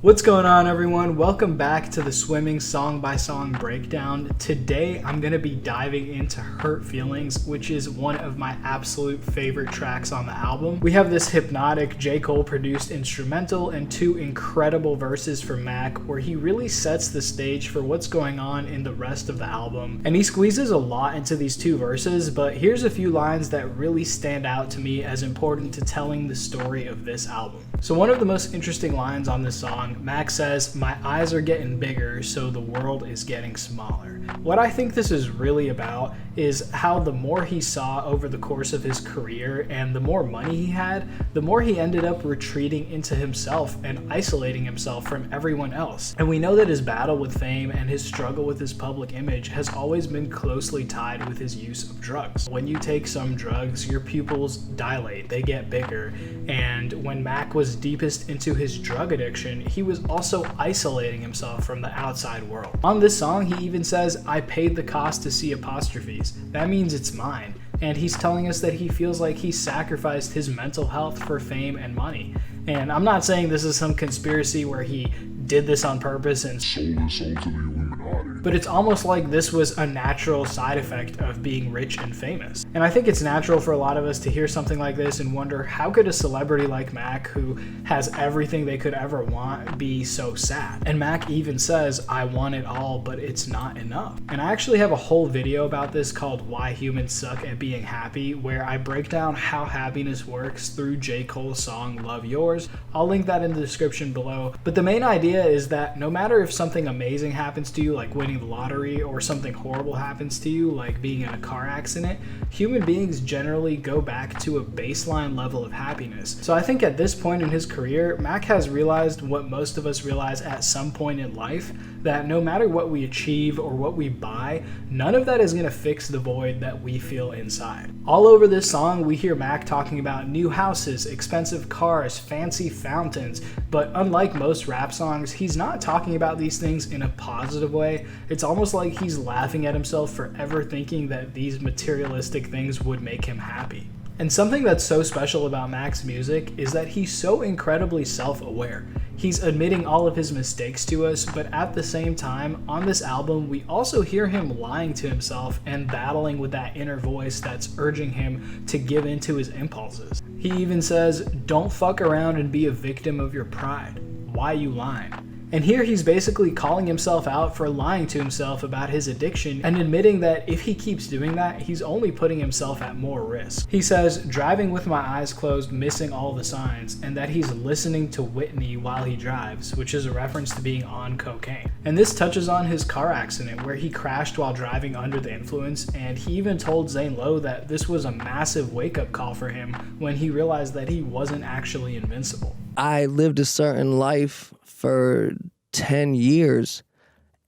What's going on, everyone? Welcome back to the Swimming Song by Song Breakdown. Today I'm going to be diving into Hurt Feelings, which is one of my absolute favorite tracks on the album. We have this hypnotic J. Cole produced instrumental and two incredible verses from Mac where he really sets the stage for what's going on in the rest of the album. And he squeezes a lot into these two verses, but here's a few lines that really stand out to me as important to telling the story of this album. So one of the most interesting lines on this song, Mac says, "My eyes are getting bigger, so the world is getting smaller." What I think this is really about is how the more he saw over the course of his career and the more money he had, the more he ended up retreating into himself and isolating himself from everyone else. And we know that his battle with fame and his struggle with his public image has always been closely tied with his use of drugs. When you take some drugs, your pupils dilate, they get bigger. And when Mac was deepest into his drug addiction, he was also isolating himself from the outside world. On this song, he even says, "I paid the cost to see apostrophes. That means it's mine." And he's telling us that he feels like he sacrificed his mental health for fame and money. And I'm not saying this is some conspiracy where he did this on purpose and sold his soul to the Illuminati, but it's almost like this was a natural side effect of being rich and famous. And I think it's natural for a lot of us to hear something like this and wonder, how could a celebrity like Mac, who has everything they could ever want, be so sad? And Mac even says, "I want it all, but it's not enough." And I actually have a whole video about this called "Why Humans Suck at Being Happy," where I break down how happiness works through J. Cole's song Love Yours. I'll link that in the description below. But the main idea is that no matter if something amazing happens to you, like winning the lottery, or something horrible happens to you, like being in a car accident, human beings generally go back to a baseline level of happiness. So I think at this point in his career, Mac has realized what most of us realize at some point in life, that no matter what we achieve or what we buy, none of that is going to fix the void that we feel inside. All over this song, we hear Mac talking about new houses, expensive cars, fancy fountains, but unlike most rap songs, he's not talking about these things in a positive way. It's almost like he's laughing at himself for ever thinking that these materialistic things would make him happy. And something that's so special about Mac's music is that he's so incredibly self-aware. He's admitting all of his mistakes to us, but at the same time, on this album, we also hear him lying to himself and battling with that inner voice that's urging him to give in to his impulses. He even says, "Don't fuck around and be a victim of your pride. Why you lying?" And here he's basically calling himself out for lying to himself about his addiction and admitting that if he keeps doing that, he's only putting himself at more risk. He says, "Driving with my eyes closed, missing all the signs," and that he's listening to Whitney while he drives, which is a reference to being on cocaine. And this touches on his car accident where he crashed while driving under the influence, and he even told Zane Lowe that this was a massive wake-up call for him when he realized that he wasn't actually invincible. I lived a certain life for 10 years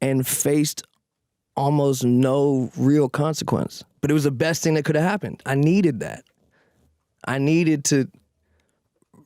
and faced almost no real consequence. But it was the best thing that could have happened. I needed that. I needed to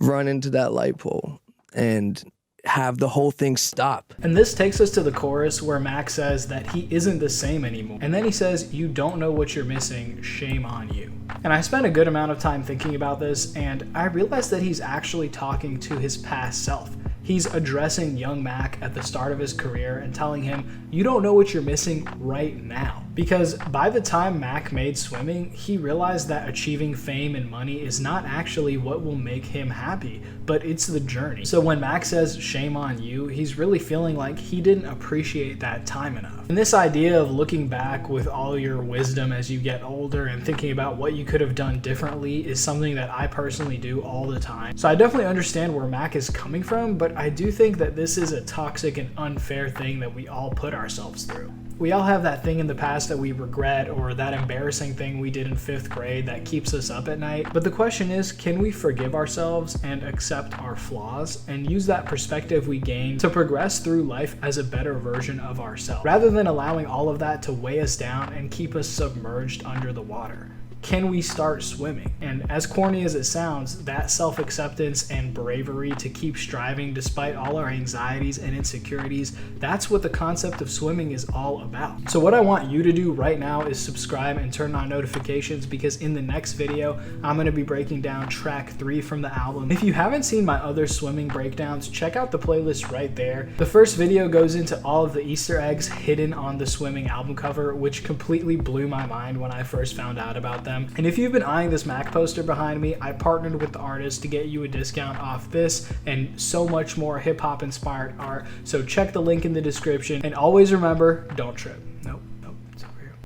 run into that light pole and have the whole thing stop. And this takes us to the chorus where Mac says that he isn't the same anymore. And then he says, "You don't know what you're missing, shame on you." And I spent a good amount of time thinking about this, and I realized that he's actually talking to his past self. He's addressing young Mac at the start of his career and telling him, "You don't know what you're missing right now." Because by the time Mac made Swimming, he realized that achieving fame and money is not actually what will make him happy, but it's the journey. So when Mac says, "shame on you," he's really feeling like he didn't appreciate that time enough. And this idea of looking back with all your wisdom as you get older and thinking about what you could have done differently is something that I personally do all the time. So I definitely understand where Mac is coming from, but I do think that this is a toxic and unfair thing that we all put ourselves through. We all have that thing in the past that we regret, or that embarrassing thing we did in 5th grade that keeps us up at night. But the question is, can we forgive ourselves and accept our flaws and use that perspective we gain to progress through life as a better version of ourselves, rather than allowing all of that to weigh us down and keep us submerged under the water? can we start swimming? And as corny as it sounds, that self-acceptance and bravery to keep striving despite all our anxieties and insecurities, that's what the concept of swimming is all about. So what I want you to do right now is subscribe and turn on notifications, because in the next video, I'm gonna be breaking down track 3 from the album. If you haven't seen my other swimming breakdowns, check out the playlist right there. The first video goes into all of the Easter eggs hidden on the swimming album cover, which completely blew my mind when I first found out about them. And if you've been eyeing this Mac poster behind me, I partnered with the artist to get you a discount off this and so much more hip hop inspired art. So check the link in the description, and always remember, don't trip.